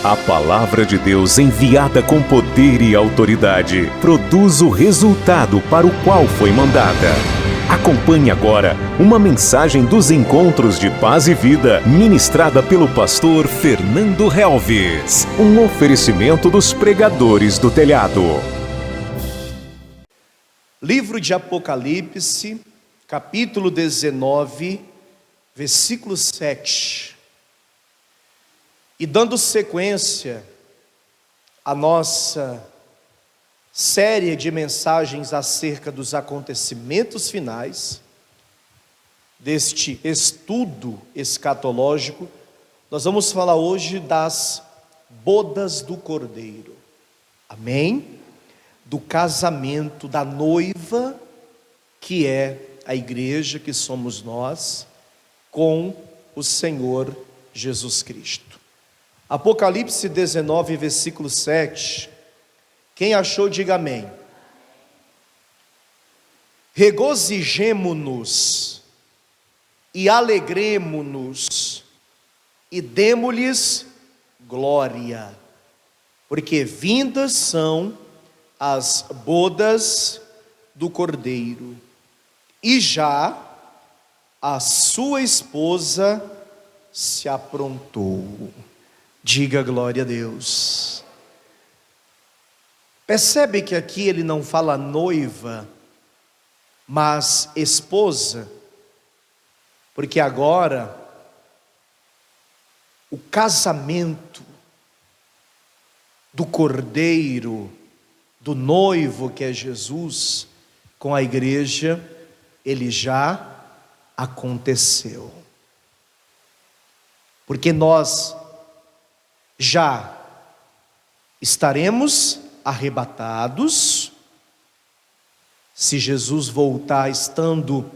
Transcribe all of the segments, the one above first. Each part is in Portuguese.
A palavra de Deus, enviada com poder e autoridade, produz o resultado para o qual foi mandada. Acompanhe agora uma mensagem dos Encontros de Paz e Vida, ministrada pelo pastor Fernando Helves. Um oferecimento dos pregadores do telhado. Livro de Apocalipse, capítulo 19, versículo 7. E dando sequência à nossa série de mensagens acerca dos acontecimentos finais, deste estudo escatológico, nós vamos falar hoje das bodas do Cordeiro. Amém? Do casamento da noiva, que é a igreja, que somos nós, com o Senhor Jesus Cristo. Apocalipse 19, versículo 7. Quem achou, diga amém. Regozijemo-nos e alegremo-nos e demo-lhes glória, porque vindas são as bodas do Cordeiro, e já a sua esposa se aprontou. Diga glória a Deus. Percebe que aqui ele não fala noiva, mas esposa, porque agora o casamento do Cordeiro, do noivo que é Jesus, com a igreja, ele já aconteceu. Porque nós já estaremos arrebatados, se Jesus voltar estando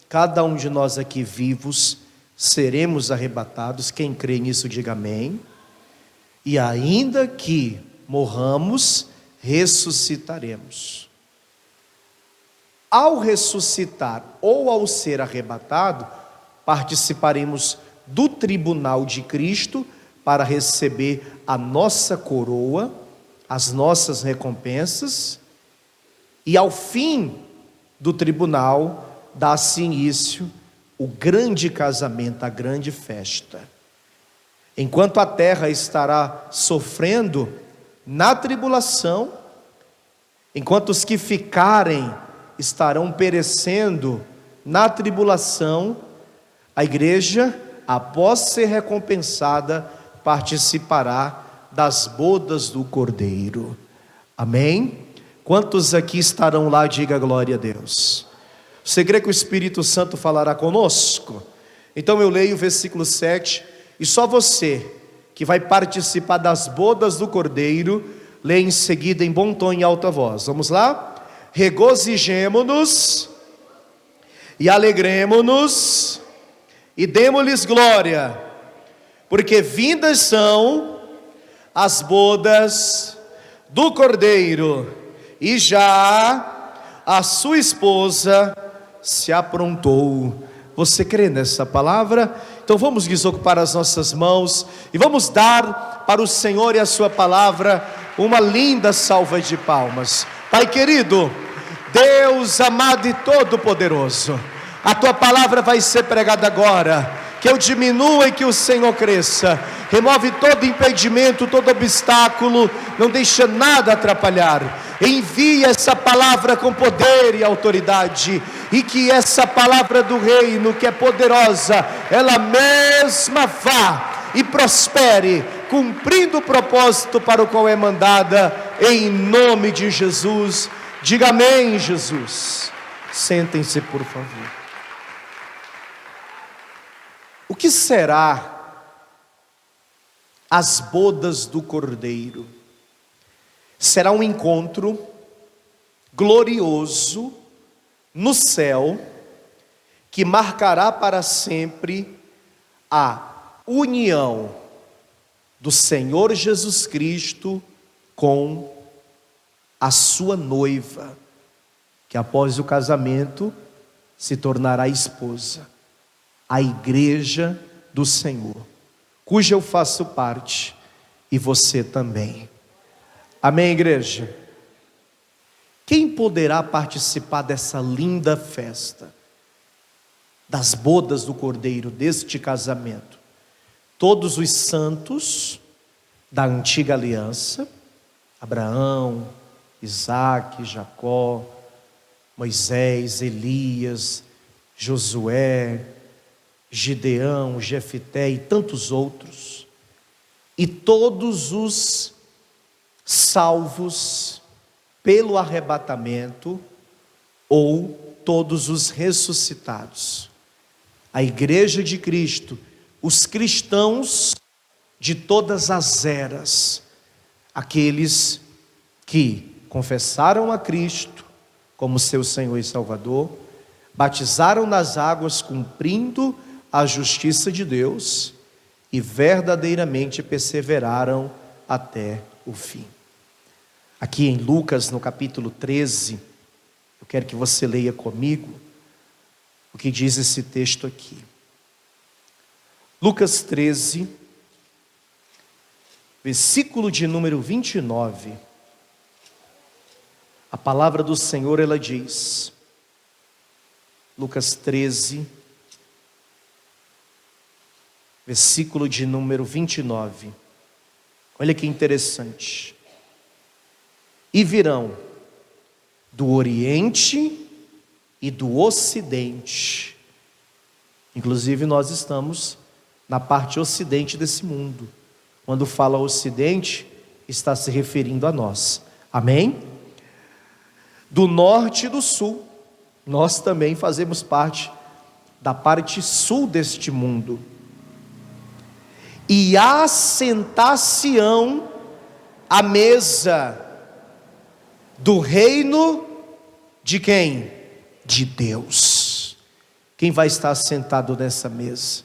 cada um de nós aqui vivos, seremos arrebatados. Quem crê nisso, diga amém. E ainda que morramos, ressuscitaremos. Ao ressuscitar ou ao ser arrebatado, participaremos do tribunal de Cristo para receber a nossa coroa, as nossas recompensas, e ao fim do tribunal dá-se início o grande casamento, a grande festa. Enquanto a terra estará sofrendo na tribulação, enquanto os que ficarem estarão perecendo na tribulação, a igreja, após ser recompensada, participará das bodas do Cordeiro. Amém? Quantos aqui estarão lá? Diga glória a Deus. Você crê que o Espírito Santo falará conosco? Então eu leio o versículo 7, e só você que vai participar das bodas do Cordeiro, lê em seguida em bom tom e alta voz. Vamos lá? Regozijemo-nos e alegremo-nos e demo-lhes glória, porque vindas são as bodas do Cordeiro, e já a sua esposa se aprontou. Você crê nessa palavra? Então vamos desocupar as nossas mãos e vamos dar para o Senhor e a sua palavra uma linda salva de palmas. Pai querido, Deus amado e todo-poderoso, a tua palavra vai ser pregada agora. Que eu diminua e que o Senhor cresça. Remove todo impedimento, todo obstáculo, não deixa nada atrapalhar. Envia essa palavra com poder e autoridade, e que essa palavra do reino, que é poderosa, ela mesma vá e prospere, cumprindo o propósito para o qual é mandada, em nome de Jesus. Diga amém, Jesus. Sentem-se, por favor. O que será as bodas do Cordeiro? Será um encontro glorioso no céu, que marcará para sempre a união do Senhor Jesus Cristo com a sua noiva, que após o casamento se tornará esposa, a igreja do Senhor, cuja eu faço parte, e você também. Amém, igreja? Quem poderá participar dessa linda festa, das bodas do Cordeiro, deste casamento? Todos os santos da antiga aliança, Abraão, Isaque, Jacó, Moisés, Elias, Josué, Gideão, Jefité e tantos outros, e todos os salvos pelo arrebatamento, ou todos os ressuscitados. A igreja de Cristo, os cristãos de todas as eras, aqueles que confessaram a Cristo como seu Senhor e Salvador, batizaram nas águas cumprindo a justiça de Deus e verdadeiramente perseveraram até o fim. Aqui em Lucas, no capítulo 13, eu quero que você leia comigo o que diz esse texto aqui. Lucas 13, versículo de número 29. A palavra do Senhor, ela diz, Lucas 13, versículo de número 29. Olha que interessante. E virão do Oriente e do Ocidente. Inclusive nós estamos na parte ocidente desse mundo. Quando fala Ocidente, está se referindo a nós. Amém? Do norte e do sul. Nós também fazemos parte da parte sul deste mundo. E assentar-se-ão à mesa do reino de quem? De Deus. Quem vai estar sentado nessa mesa?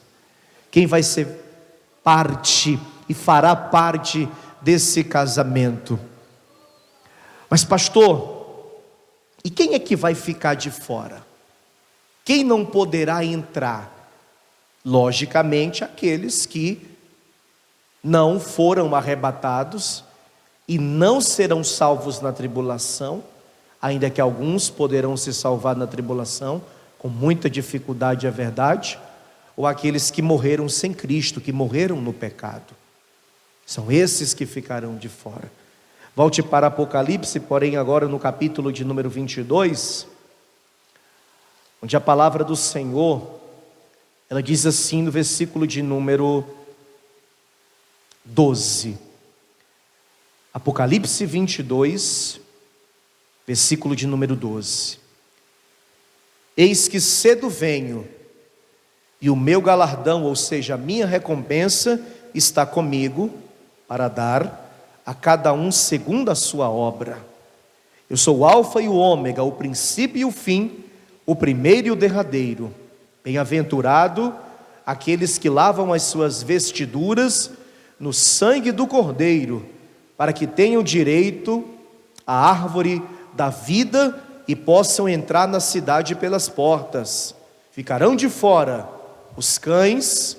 Quem vai ser parte e fará parte desse casamento? Mas pastor, e quem é que vai ficar de fora? Quem não poderá entrar? Logicamente, aqueles que não foram arrebatados e não serão salvos na tribulação, ainda que alguns poderão se salvar na tribulação, com muita dificuldade, é verdade, ou aqueles que morreram sem Cristo, que morreram no pecado. São esses que ficarão de fora. Volte para Apocalipse, porém agora no capítulo de número 22, onde a palavra do Senhor, ela diz assim no versículo de número 12. Apocalipse 22, versículo de número 12. Eis que cedo venho, e o meu galardão, ou seja, a minha recompensa, está comigo, para dar a cada um segundo a sua obra. Eu sou o alfa e o ômega, o princípio e o fim, o primeiro e o derradeiro. Bem-aventurado aqueles que lavam as suas vestiduras no sangue do Cordeiro, para que tenham direito à árvore da vida e possam entrar na cidade pelas portas. Ficarão de fora os cães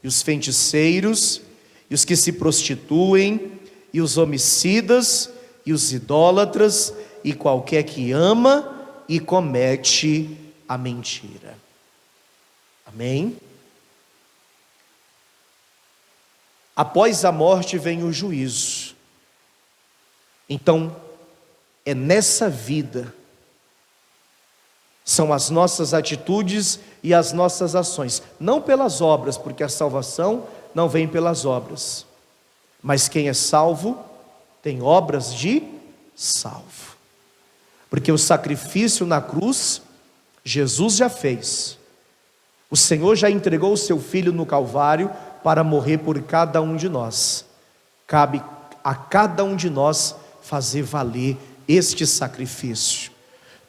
e os feiticeiros e os que se prostituem e os homicidas e os idólatras e qualquer que ama e comete a mentira. Amém? Após a morte vem o juízo. Então, é nessa vida, são as nossas atitudes e as nossas ações, não pelas obras, porque a salvação não vem pelas obras, mas quem é salvo tem obras de salvo, porque o sacrifício na cruz, Jesus já fez, o Senhor já entregou o seu Filho no Calvário para morrer por cada um de nós. Cabe a cada um de nós fazer valer este sacrifício,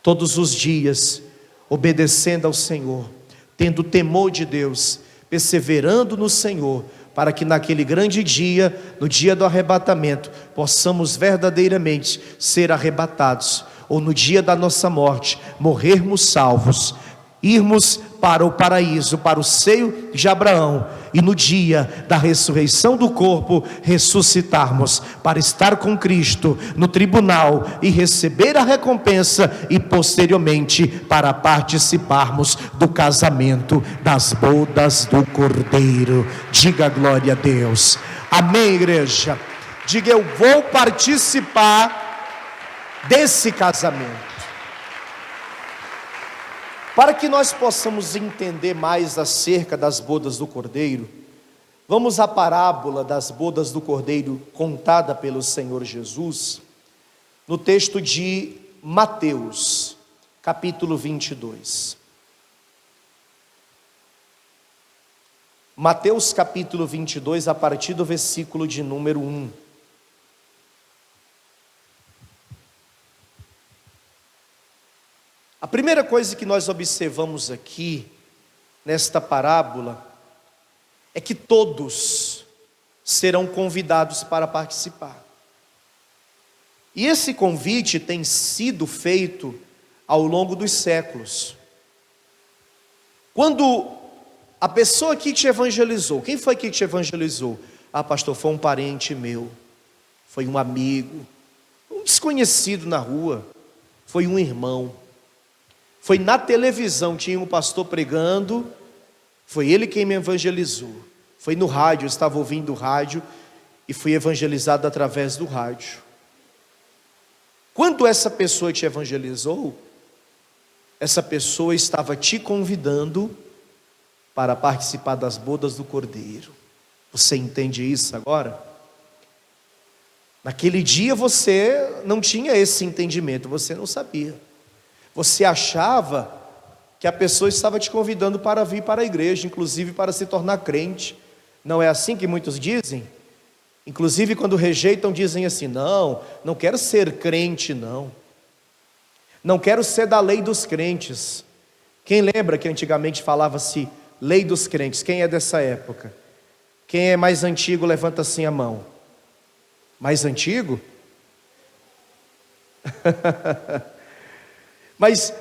todos os dias, obedecendo ao Senhor, tendo temor de Deus, perseverando no Senhor, para que naquele grande dia, no dia do arrebatamento, possamos verdadeiramente ser arrebatados, ou no dia da nossa morte, morrermos salvos, irmos para o paraíso, para o seio de Abraão, e no dia da ressurreição do corpo, ressuscitarmos, para estar com Cristo no tribunal e receber a recompensa, e posteriormente para participarmos do casamento das bodas do Cordeiro. Diga glória a Deus. Amém, igreja? Diga: eu vou participar desse casamento. Para que nós possamos entender mais acerca das bodas do Cordeiro, vamos à parábola das bodas do Cordeiro contada pelo Senhor Jesus, no texto de Mateus, capítulo 22. Mateus capítulo 22, a partir do versículo de número 1. A primeira coisa que nós observamos aqui, nesta parábola, é que todos serão convidados para participar. E esse convite tem sido feito ao longo dos séculos. Quando a pessoa que te evangelizou, quem foi que te evangelizou? Ah, pastor, foi um parente meu, foi um amigo, um desconhecido na rua, foi um irmão. Foi na televisão, tinha um pastor pregando, foi ele quem me evangelizou. Foi no rádio, eu estava ouvindo o rádio e fui evangelizado através do rádio. Quando essa pessoa te evangelizou, essa pessoa estava te convidando para participar das bodas do Cordeiro. Você entende isso agora? Naquele dia você não tinha esse entendimento, você não sabia. Você achava que a pessoa estava te convidando para vir para a igreja, inclusive para se tornar crente. Não é assim que muitos dizem? Inclusive quando rejeitam dizem assim: não quero ser crente não. Não quero ser da lei dos crentes. Quem lembra que antigamente falava-se lei dos crentes? Quem é dessa época? Quem é mais antigo, levanta assim a mão. Mais antigo? Mas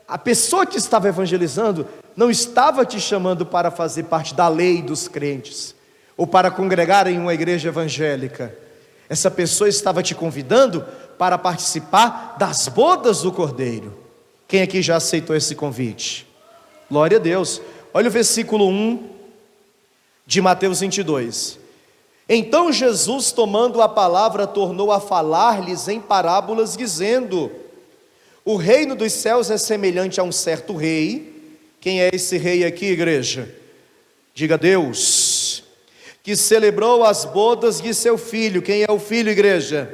a pessoa que estava evangelizando não estava te chamando para fazer parte da lei dos crentes, ou para congregar em uma igreja evangélica. Essa pessoa estava te convidando para participar das bodas do Cordeiro. Quem aqui já aceitou esse convite? Glória a Deus. Olha o versículo 1 de Mateus 22. Então Jesus, tomando a palavra, tornou a falar-lhes em parábolas, dizendo: o reino dos céus é semelhante a um certo rei. Quem é esse rei aqui, igreja? Diga: Deus. Que celebrou as bodas de seu filho. Quem é o filho, igreja?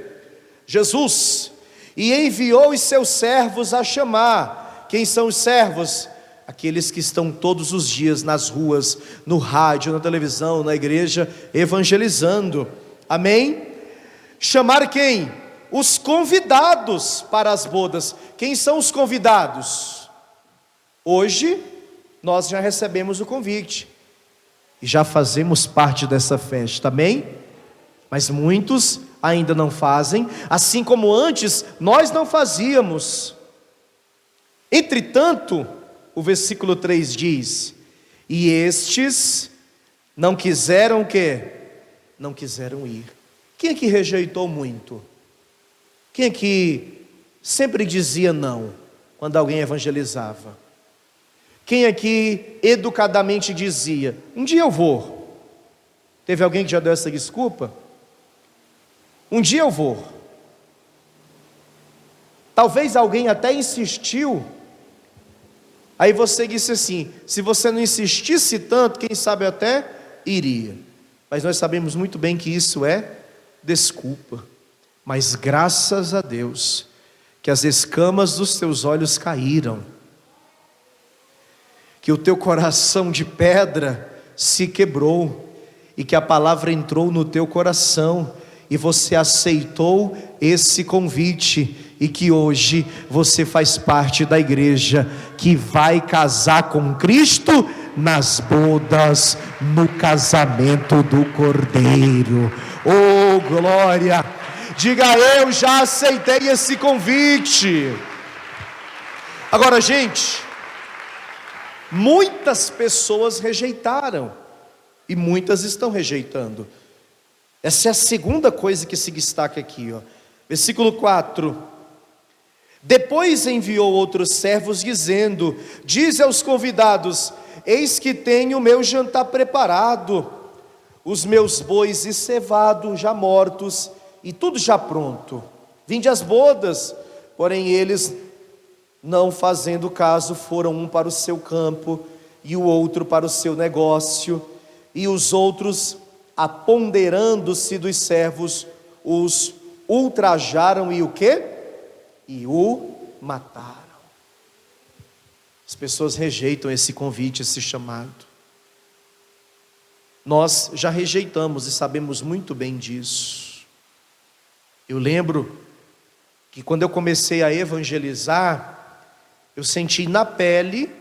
Jesus. E enviou os seus servos a chamar. Quem são os servos? Aqueles que estão todos os dias nas ruas, no rádio, na televisão, na igreja, evangelizando. Amém? Chamar quem? Os convidados para as bodas. Quem são os convidados? Hoje nós já recebemos o convite e já fazemos parte dessa festa, amém? Mas muitos ainda não fazem, assim como antes nós não fazíamos. Entretanto, o versículo 3 diz: e estes não quiseram o quê? Não quiseram ir. Quem é que rejeitou muito? Quem é que sempre dizia não quando alguém evangelizava? Quem é que educadamente dizia: um dia eu vou? Teve alguém que já deu essa desculpa? Um dia eu vou. Talvez alguém até insistiu. Aí você disse assim: se você não insistisse tanto, quem sabe até iria. Mas nós sabemos muito bem que isso é desculpa. Mas graças a Deus que as escamas dos teus olhos caíram, que o teu coração de pedra se quebrou, e que a palavra entrou no teu coração, e você aceitou esse convite, e que hoje você faz parte da igreja que vai casar com Cristo nas bodas, no casamento do Cordeiro. Oh, glória! Diga: eu já aceitei esse convite. Agora, gente, Muitas pessoas rejeitaram, e muitas estão rejeitando. Essa é a segunda coisa que se destaca aqui, ó. Versículo 4: depois enviou outros servos, dizendo: dize aos convidados, eis que tenho o meu jantar preparado, os meus bois e cevado já mortos, e tudo já pronto. Vinde às bodas. Porém eles, não fazendo caso, foram um para o seu campo, e o outro para o seu negócio. E os outros, aponderando-se dos servos, os ultrajaram e o quê? E o mataram. As pessoas rejeitam esse convite, esse chamado. Nós já rejeitamos e sabemos muito bem disso. Eu lembro que quando eu comecei a evangelizar, eu senti na pele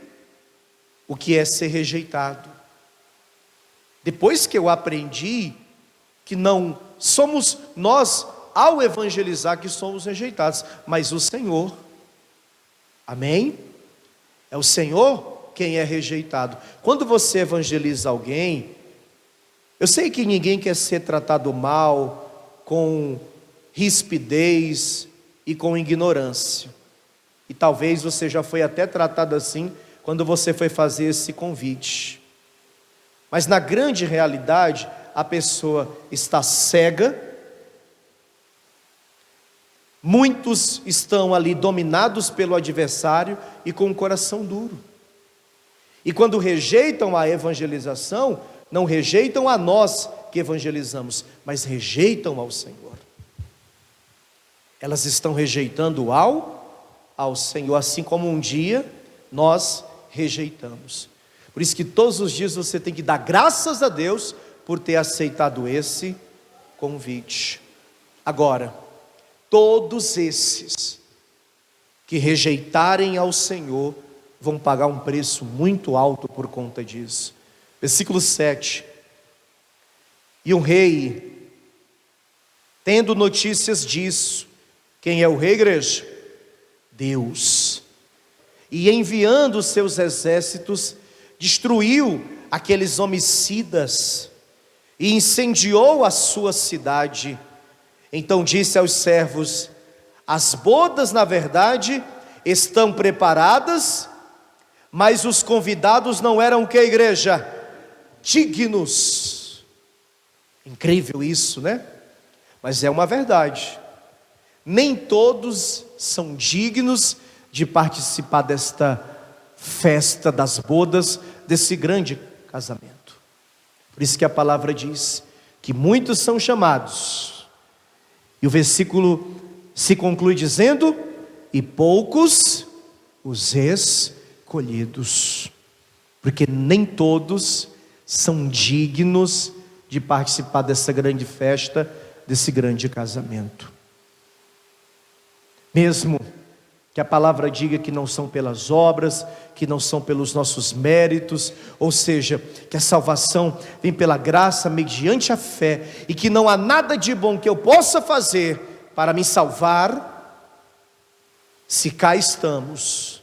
o que é ser rejeitado. Depois que eu aprendi que não somos nós, ao evangelizar, que somos rejeitados, mas o Senhor. Amém? É o Senhor quem é rejeitado. Quando você evangeliza alguém, eu sei que ninguém quer ser tratado mal, com rispidez e com ignorância. E talvez você já foi até tratado assim quando você foi fazer esse convite. Mas na grande realidade, a pessoa está cega. Muitos estão ali dominados pelo adversário e com o coração duro. E quando rejeitam a evangelização, não rejeitam a nós que evangelizamos, mas rejeitam ao Senhor. Elas estão rejeitando ao Senhor, assim como um dia nós rejeitamos. Por isso que todos os dias você tem que dar graças a Deus por ter aceitado esse convite. Agora, todos esses que rejeitarem ao Senhor vão pagar um preço muito alto por conta disso. Versículo 7: e um rei, tendo notícias disso, quem é o rei, igreja? Deus. E enviando os seus exércitos, destruiu aqueles homicidas e incendiou a sua cidade. Então disse aos servos: as bodas, na verdade, estão preparadas, mas os convidados não eram o que, igreja? Dignos. Incrível isso, né? Mas é uma verdade. Nem todos são dignos de participar desta festa das bodas, desse grande casamento. Por isso que a palavra diz que muitos são chamados, e o versículo se conclui dizendo: e poucos os escolhidos, porque nem todos são dignos de participar dessa grande festa, desse grande casamento. Mesmo que a palavra diga que não são pelas obras, que não são pelos nossos méritos, ou seja, que a salvação vem pela graça mediante a fé, e que não há nada de bom que eu possa fazer para me salvar, se cá estamos,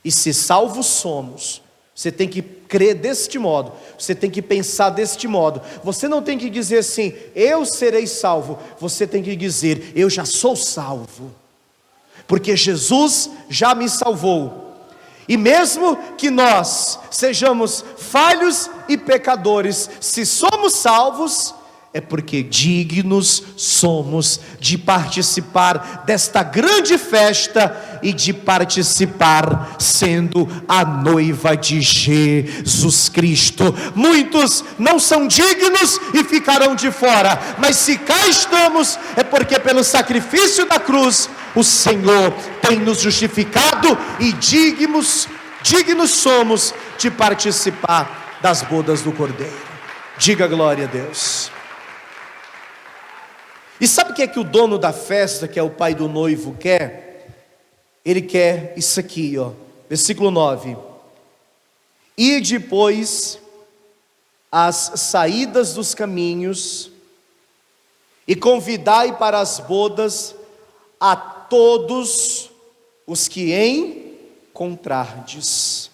e se salvos somos, você tem que crer deste modo, você tem que pensar deste modo. Você não tem que dizer assim: eu serei salvo. Você tem que dizer: eu já sou salvo, porque Jesus já me salvou. E mesmo que nós sejamos falhos e pecadores, se somos salvos, é porque dignos somos de participar desta grande festa e de participar sendo a noiva de Jesus Cristo. Muitos não são dignos e ficarão de fora, mas se cá estamos, é porque pelo sacrifício da cruz, o Senhor tem nos justificado, e dignos somos de participar das bodas do Cordeiro. Diga glória a Deus. E sabe o que é que o dono da festa, que é o pai do noivo, quer? Ele quer isso aqui, ó, versículo 9: e depois as saídas dos caminhos, e convidai para as bodas a todos os que encontrardes.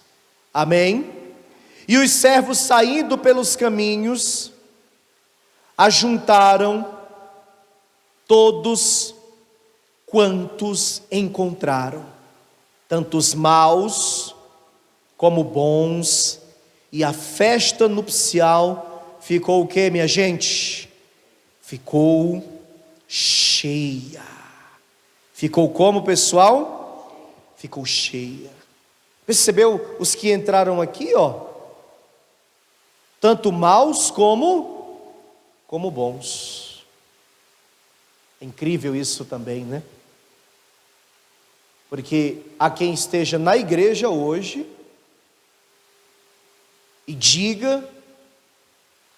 Amém? E os servos, saindo pelos caminhos, ajuntaram todos quantos encontraram, tanto os maus como bons, e a festa nupcial ficou o que, minha gente? Ficou cheia. Ficou como, pessoal? Ficou cheia. Percebeu os que entraram aqui, ó? Tanto maus como bons. É incrível isso também, né? Porque há quem esteja na igreja hoje e diga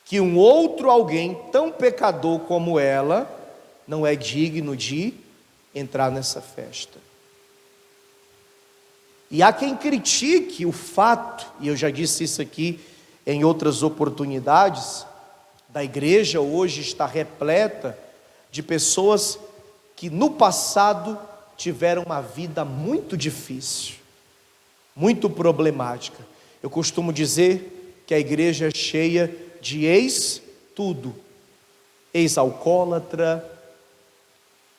que um outro alguém tão pecador como ela não é digno de entrar nessa festa. E há quem critique o fato, e eu já disse isso aqui em outras oportunidades, da igreja hoje está repleta de pessoas que no passado tiveram uma vida muito difícil, muito problemática. Eu costumo dizer que a igreja é cheia de ex-tudo, ex-alcoólatra,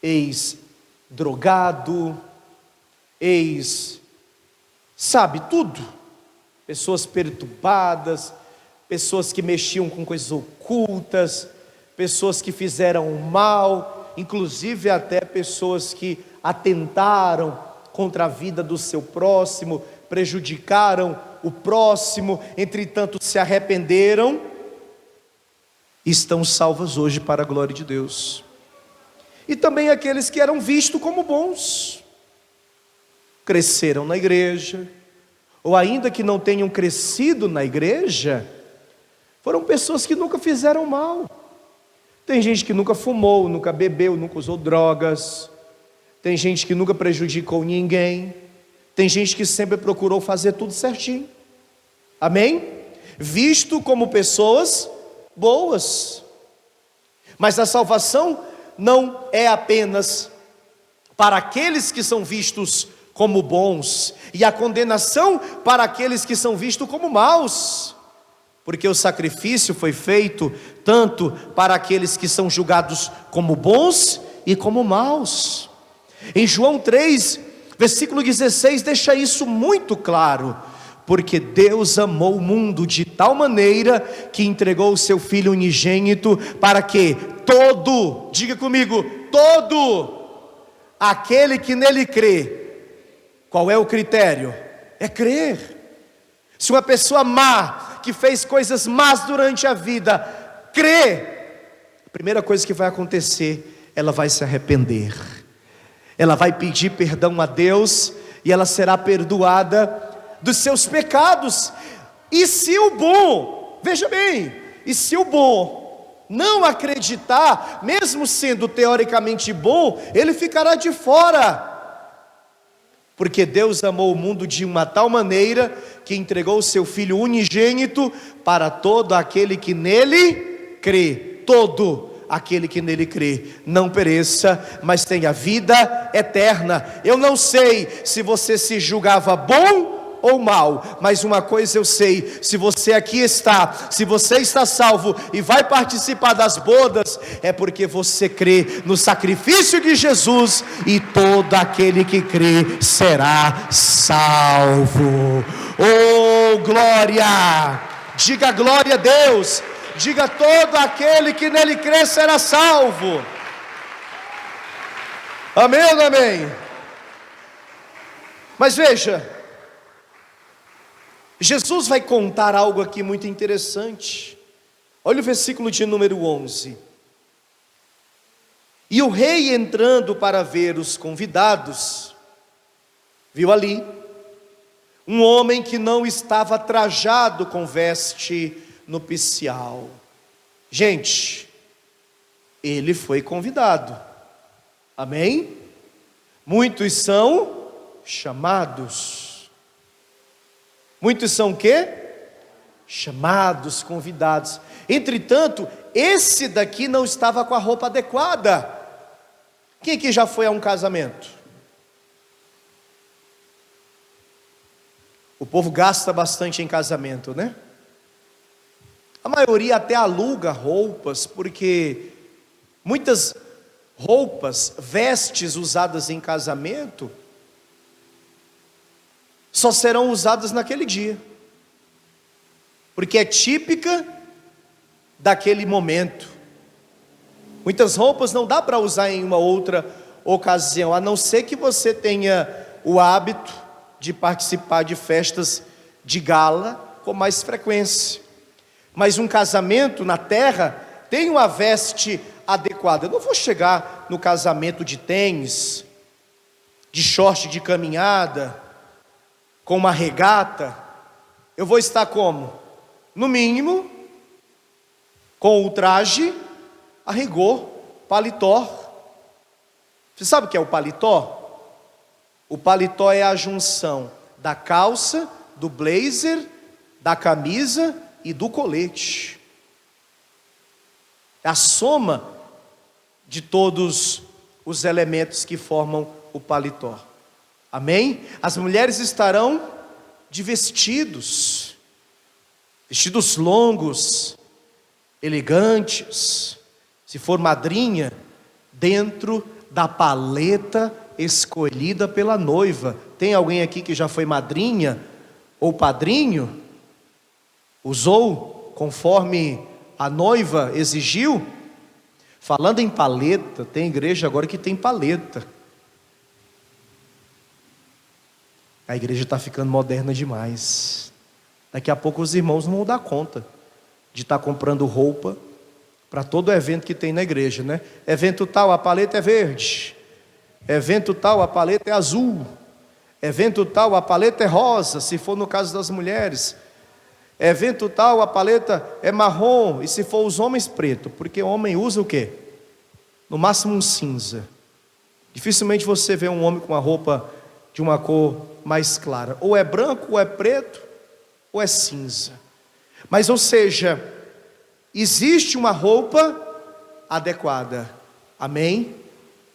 ex-drogado, sabe, tudo. Pessoas perturbadas, pessoas que mexiam com coisas ocultas, pessoas que fizeram mal, inclusive até pessoas que atentaram contra a vida do seu próximo, prejudicaram o próximo, entretanto se arrependeram e estão salvas hoje para a glória de Deus. E também aqueles que eram vistos como bons, cresceram na igreja, ou ainda que não tenham crescido na igreja, foram pessoas que nunca fizeram mal. Tem gente que nunca fumou, nunca bebeu, nunca usou drogas. Tem gente que nunca prejudicou ninguém. Tem gente que sempre procurou fazer tudo certinho. Amém? Visto como pessoas boas. Mas a salvação não é apenas para aqueles que são vistos como bons, e a condenação para aqueles que são vistos como maus, porque o sacrifício foi feito tanto para aqueles que são julgados como bons e como maus. Em João 3, versículo 16, deixa isso muito claro: porque Deus amou o mundo de tal maneira que entregou o seu Filho unigênito, para que todo, diga comigo, todo aquele que nele crê. Qual é o critério? É crer. Se uma pessoa má, que fez coisas más durante a vida, crê, a primeira coisa que vai acontecer, ela vai se arrepender, ela vai pedir perdão a Deus, e ela será perdoada dos seus pecados. E se o bom, veja bem, e se o bom não acreditar, mesmo sendo teoricamente bom, ele ficará de fora. Porque Deus amou o mundo de uma tal maneira que entregou o seu Filho unigênito para todo aquele que nele crê. Todo aquele que nele crê não pereça, mas tenha vida eterna. Eu não sei se você se julgava bom ou mal, mas uma coisa eu sei: se você aqui está, se você está salvo e vai participar das bodas, é porque você crê no sacrifício de Jesus, e todo aquele que crê será salvo. Oh, glória! Diga glória a Deus. Diga: todo aquele que nele crê será salvo. Amém ou não amém? Mas veja, Jesus vai contar algo aqui muito interessante. Olha o versículo de número 11. E o rei, entrando para ver os convidados, viu ali um homem que não estava trajado com veste nupcial. Gente, ele foi convidado. Amém? Muitos são chamados. Muitos são o quê? Chamados, convidados. Entretanto, esse daqui não estava com a roupa adequada. Quem aqui já foi a um casamento? O povo gasta bastante em casamento, né? A maioria até aluga roupas, porque muitas roupas, vestes usadas em casamento, só serão usadas naquele dia, porque é típica daquele momento. Muitas roupas não dá para usar em uma outra ocasião, a não ser que você tenha o hábito de participar de festas de gala com mais frequência. Mas um casamento na terra tem uma veste adequada. Eu não vou chegar no casamento de tênis, de short de caminhada, com uma regata. Eu vou estar como? No mínimo, com o traje a rigor, paletó. Você sabe o que é o paletó? O paletó é a junção da calça, do blazer, da camisa e do colete. É a soma de todos os elementos que formam o paletó. Amém? As mulheres estarão de vestidos longos, elegantes. Se for madrinha, dentro da paleta escolhida pela noiva. Tem alguém aqui que já foi madrinha ou padrinho? Usou conforme a noiva exigiu? Falando em paleta, tem igreja agora que tem paleta. A igreja está ficando moderna demais. Daqui a pouco os irmãos não vão dar conta de estar comprando roupa para todo evento que tem na igreja, né? Evento tal, a paleta é verde. Evento tal, a paleta é azul. Evento tal, a paleta é rosa, se for no caso das mulheres. Evento tal, a paleta é marrom, e se for os homens, preto, porque o homem usa o quê? No máximo um cinza. Dificilmente você vê um homem com uma roupa de uma cor mais clara, ou é branco, ou é preto, ou é cinza. Mas, ou seja, existe uma roupa adequada, amém?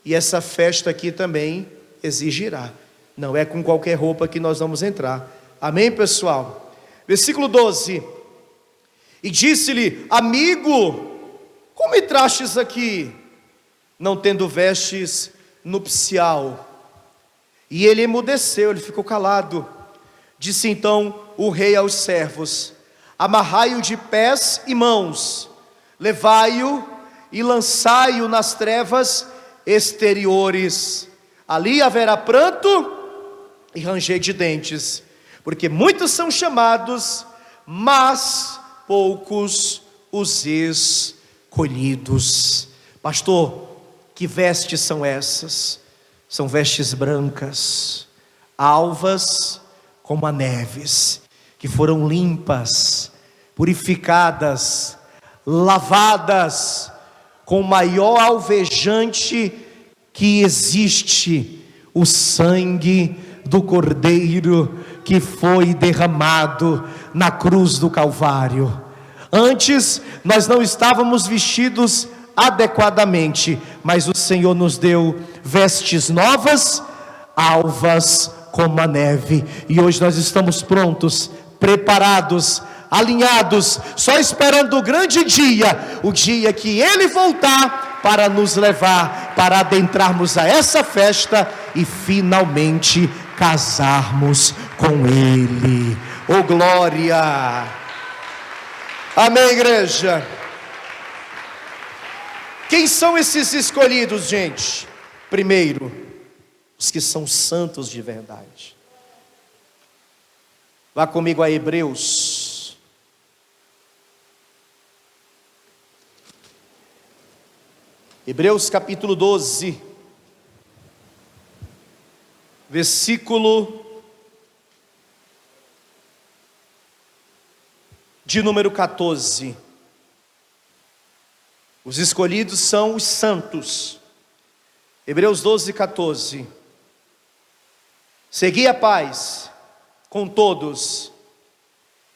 E essa festa aqui também exigirá, não é com qualquer roupa que nós vamos entrar, amém, pessoal? Versículo 12, e disse-lhe: amigo, como entrastes aqui, não tendo vestes nupcial? E ele emudeceu, ele ficou calado. Disse então o rei aos servos: amarrai-o de pés e mãos, levai-o e lançai-o nas trevas exteriores, ali haverá pranto e ranger de dentes, porque muitos são chamados, mas poucos os escolhidos. Pastor, que vestes são essas? São vestes brancas, alvas como a neves, que foram limpas, purificadas, lavadas com o maior alvejante que existe, o sangue do Cordeiro que foi derramado na cruz do Calvário. Antes nós não estávamos vestidos adequadamente, mas o Senhor nos deu vestes novas, alvas como a neve, e hoje nós estamos prontos, preparados, alinhados, só esperando o grande dia, o dia que Ele voltar para nos levar, para adentrarmos a essa festa e finalmente casarmos com Ele. Oh glória! Amém, igreja? Quem são esses escolhidos, gente? Primeiro, os que são santos de verdade. Vá comigo a Hebreus. Hebreus capítulo 12, versículo de número 14. Os escolhidos são os santos. Hebreus 12, 14. Segui a paz com todos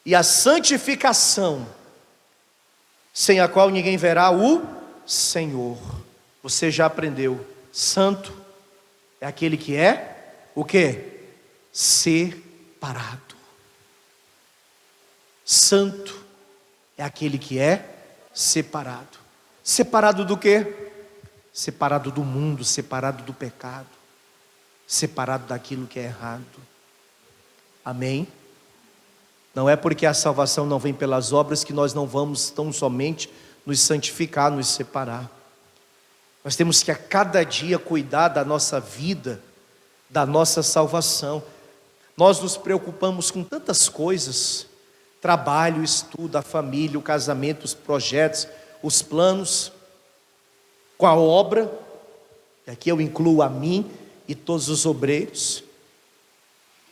e a santificação, sem a qual ninguém verá o Senhor. Você já aprendeu, santo é aquele que é o quê? Separado. Santo é aquele que é separado. Separado do quê? Separado do mundo, separado do pecado, separado daquilo que é errado. Amém? Não é porque a salvação não vem pelas obras que nós não vamos tão somente nos santificar, nos separar. Nós temos que a cada dia cuidar da nossa vida, da nossa salvação. Nós nos preocupamos com tantas coisas: trabalho, estudo, a família, o casamento, os projetos, os planos, com a obra, e aqui eu incluo a mim e todos os obreiros,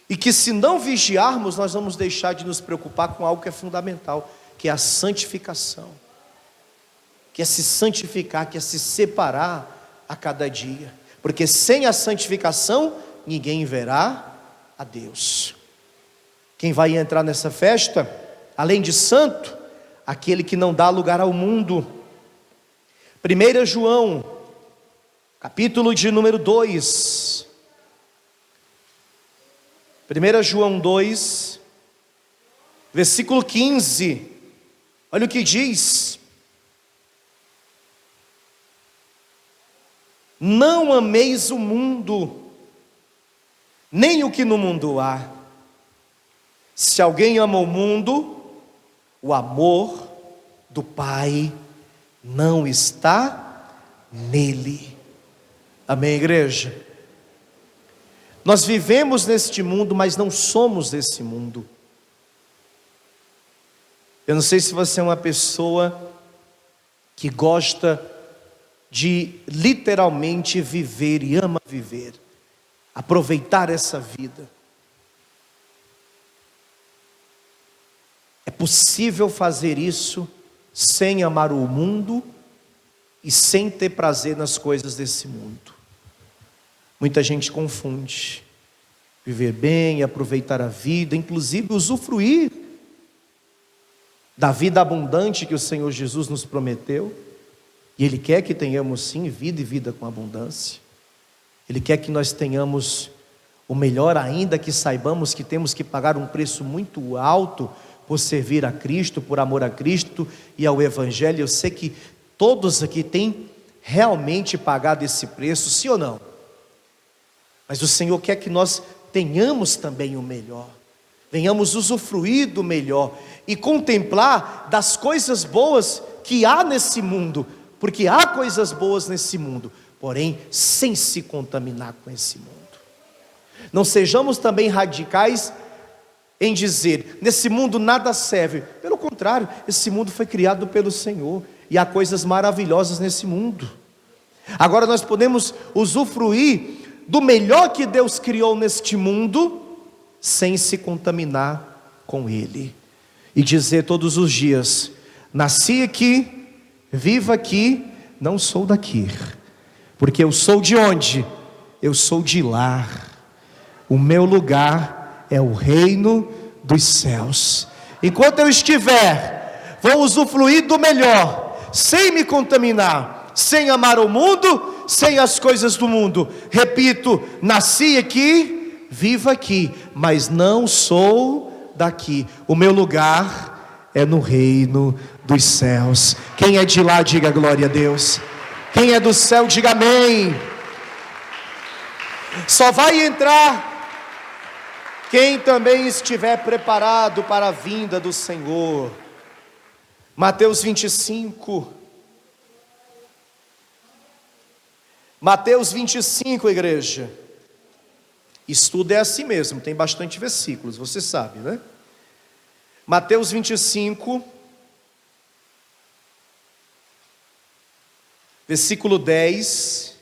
e que se não vigiarmos, nós vamos deixar de nos preocupar com algo que é fundamental, que é a santificação, que é se santificar, que é se separar a cada dia, porque sem a santificação, ninguém verá a Deus. Quem vai entrar nessa festa, além de santo, aquele que não dá lugar ao mundo. 1 João, capítulo de número 2. 1 João 2, versículo 15. Olha o que diz: não ameis o mundo, nem o que no mundo há. Se alguém ama o mundo, o amor do Pai não está nele. Amém, igreja? Nós vivemos neste mundo, mas não somos desse mundo. Eu não sei se você é uma pessoa que gosta de literalmente viver e ama viver, aproveitar essa vida. É possível fazer isso sem amar o mundo e sem ter prazer nas coisas desse mundo. Muita gente confunde viver bem, aproveitar a vida, inclusive usufruir da vida abundante que o Senhor Jesus nos prometeu. E Ele quer que tenhamos sim vida e vida com abundância. Ele quer que nós tenhamos o melhor, ainda que saibamos que temos que pagar um preço muito alto por servir a Cristo, por amor a Cristo e ao Evangelho. Eu sei que todos aqui têm realmente pagado esse preço, sim ou não? Mas o Senhor quer que nós tenhamos também o melhor, venhamos usufruir do melhor e contemplar das coisas boas que há nesse mundo, porque há coisas boas nesse mundo, porém sem se contaminar com esse mundo. Não sejamos também radicais em dizer, nesse mundo nada serve. Pelo contrário, esse mundo foi criado pelo Senhor, e há coisas maravilhosas nesse mundo. Agora nós podemos usufruir do melhor que Deus criou neste mundo, sem se contaminar com Ele, e dizer todos os dias: nasci aqui, vivo aqui, não sou daqui, porque eu sou de onde? Eu sou de lá. O meu lugar é o reino dos céus. Enquanto eu estiver, vou usufruir do melhor, sem me contaminar, sem amar o mundo, sem as coisas do mundo. Repito, nasci aqui, vivo aqui, mas não sou daqui. O meu lugar é no reino dos céus. Quem é de lá, diga glória a Deus. Quem é do céu, diga amém. Só vai entrar quem também estiver preparado para a vinda do Senhor. Mateus 25. Mateus 25, igreja. Estudo é assim mesmo, tem bastante versículos, você sabe, né? Mateus 25, versículo 10,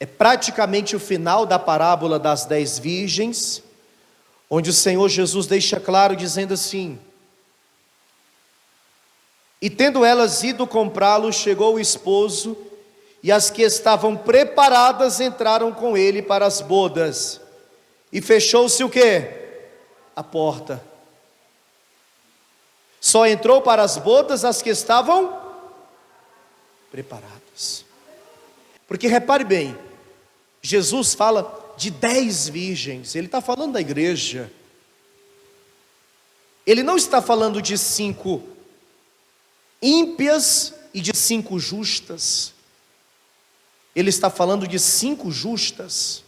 é praticamente o final da parábola das 10 virgens, onde o Senhor Jesus deixa claro, dizendo assim: e tendo elas ido comprá-lo, chegou o esposo, e as que estavam preparadas entraram com ele para as bodas, e fechou-se o quê? A porta. Só entrou para as bodas as que estavam preparadas. Porque repare bem, Jesus fala de 10 virgens, ele está falando da igreja. Ele não está falando de 5 ímpias e de 5 justas. Ele está falando de 5 justas.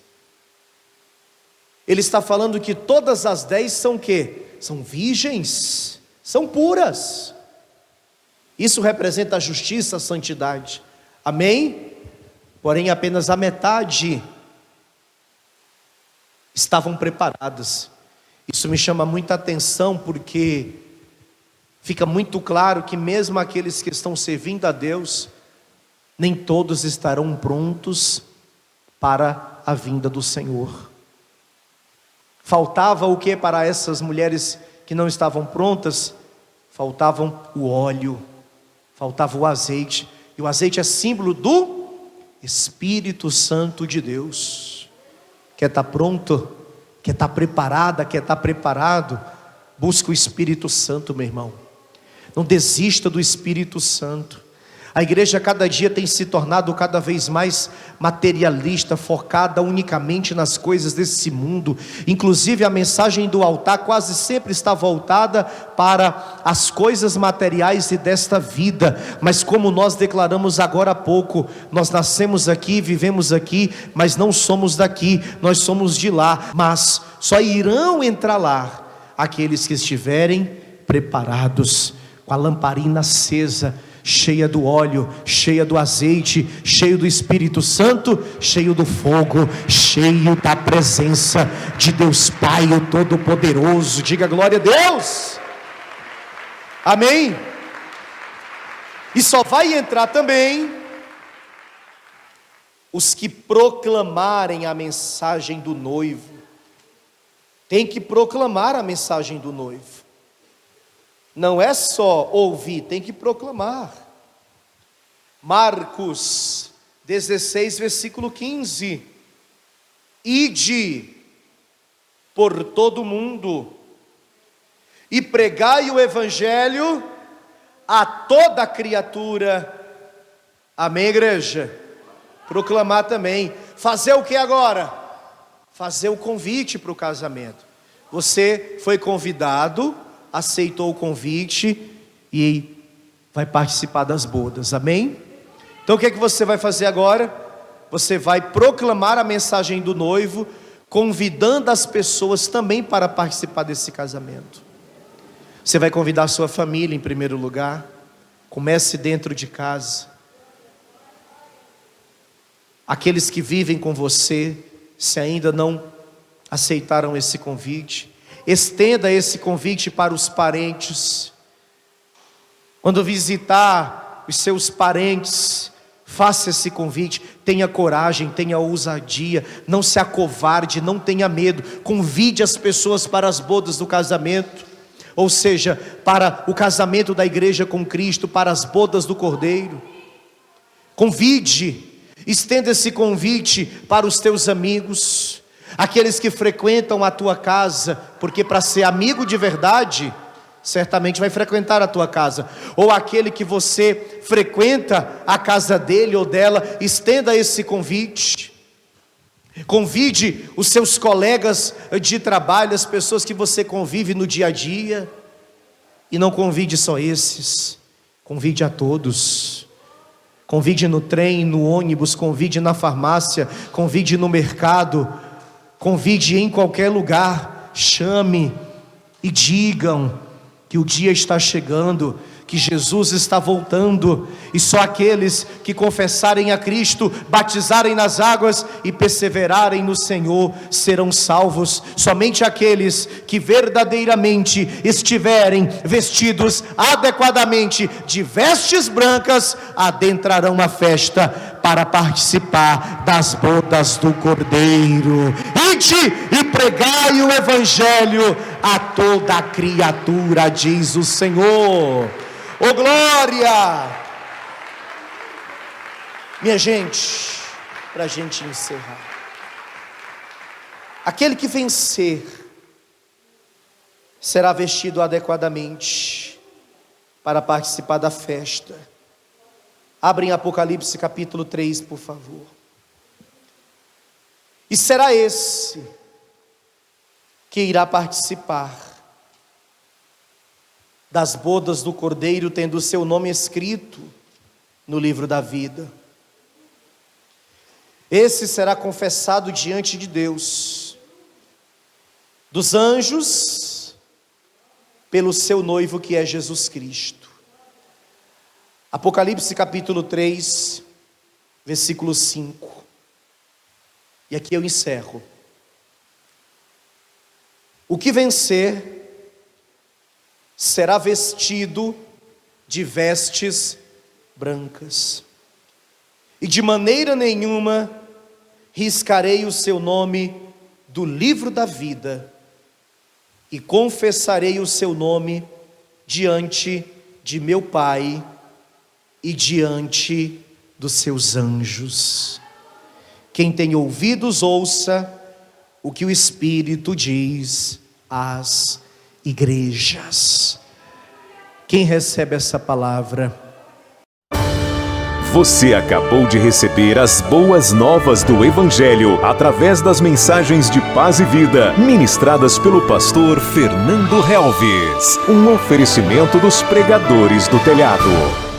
Ele está falando que todas as 10 são o quê? São virgens, são puras. Isso representa a justiça, a santidade. Amém? Porém, apenas a metade estavam preparadas. Isso me chama muita atenção, porque fica muito claro que mesmo aqueles que estão servindo a Deus, nem todos estarão prontos para a vinda do Senhor. Faltava o que para essas mulheres que não estavam prontas? Faltavam o óleo, faltava o azeite. E o azeite é símbolo do Espírito Santo de Deus. Quer estar pronto? Quer estar preparada? Quer estar preparado? Busca o Espírito Santo, meu irmão. Não desista do Espírito Santo. A igreja cada dia tem se tornado cada vez mais materialista, focada unicamente nas coisas desse mundo. Inclusive a mensagem do altar quase sempre está voltada para as coisas materiais e desta vida. Mas como nós declaramos agora há pouco, nós nascemos aqui, vivemos aqui, mas não somos daqui, nós somos de lá. Mas só irão entrar lá aqueles que estiverem preparados, com a lamparina acesa, cheia do óleo, cheia do azeite, cheio do Espírito Santo, cheio do fogo, cheio da presença de Deus Pai, o Todo-Poderoso. Diga glória a Deus. Amém? E só vai entrar também os que proclamarem a mensagem do noivo. Tem que proclamar a mensagem do noivo. Não é só ouvir, tem que proclamar. Marcos 16, versículo 15. Ide por todo o mundo e pregai o evangelho a toda criatura. Amém, igreja? Proclamar também. Fazer o que agora? Fazer o convite para o casamento. Você foi convidado, aceitou o convite e vai participar das bodas, amém? Então o que é que você vai fazer agora? Você vai proclamar a mensagem do noivo, convidando as pessoas também para participar desse casamento. Você vai convidar a sua família em primeiro lugar. Comece dentro de casa. Aqueles que vivem com você, se ainda não aceitaram esse convite, estenda esse convite para os parentes. Quando visitar os seus parentes, faça esse convite. Tenha coragem, tenha ousadia, não se acovarde, não tenha medo. Convide as pessoas para as bodas do casamento, ou seja, para o casamento da igreja com Cristo, para as bodas do Cordeiro. Convide, estenda esse convite para os teus amigos, aqueles que frequentam a tua casa, porque para ser amigo de verdade, certamente vai frequentar a tua casa, ou aquele que você frequenta a casa dele ou dela, estenda esse convite. Convide os seus colegas de trabalho, as pessoas que você convive no dia a dia, e não convide só esses, convide a todos. Convide no trem, no ônibus, convide na farmácia, convide no mercado, convide em qualquer lugar. Chame e digam que o dia está chegando, que Jesus está voltando, e só aqueles que confessarem a Cristo, batizarem nas águas e perseverarem no Senhor serão salvos. Somente aqueles que verdadeiramente estiverem vestidos adequadamente de vestes brancas adentrarão a festa para participar das bodas do Cordeiro. Ide e pregai o evangelho a toda criatura, diz o Senhor. Oh glória! Minha gente, para a gente encerrar, aquele que vencer será vestido adequadamente para participar da festa. Abrem Apocalipse capítulo 3, por favor. E será esse que irá participar das bodas do Cordeiro, tendo o seu nome escrito no livro da vida. Esse será confessado diante de Deus, dos anjos, pelo seu noivo que é Jesus Cristo. Apocalipse capítulo 3, versículo 5. E aqui eu encerro. O que vencer será vestido de vestes brancas, e de maneira nenhuma riscarei o seu nome do livro da vida, e confessarei o seu nome diante de meu Pai e diante dos seus anjos. Quem tem ouvidos, ouça o que o Espírito diz às igrejas. Quem recebe essa palavra? Você acabou de receber as boas novas do Evangelho através das mensagens de paz e vida ministradas pelo pastor Fernando Helves. Um oferecimento dos pregadores do telhado.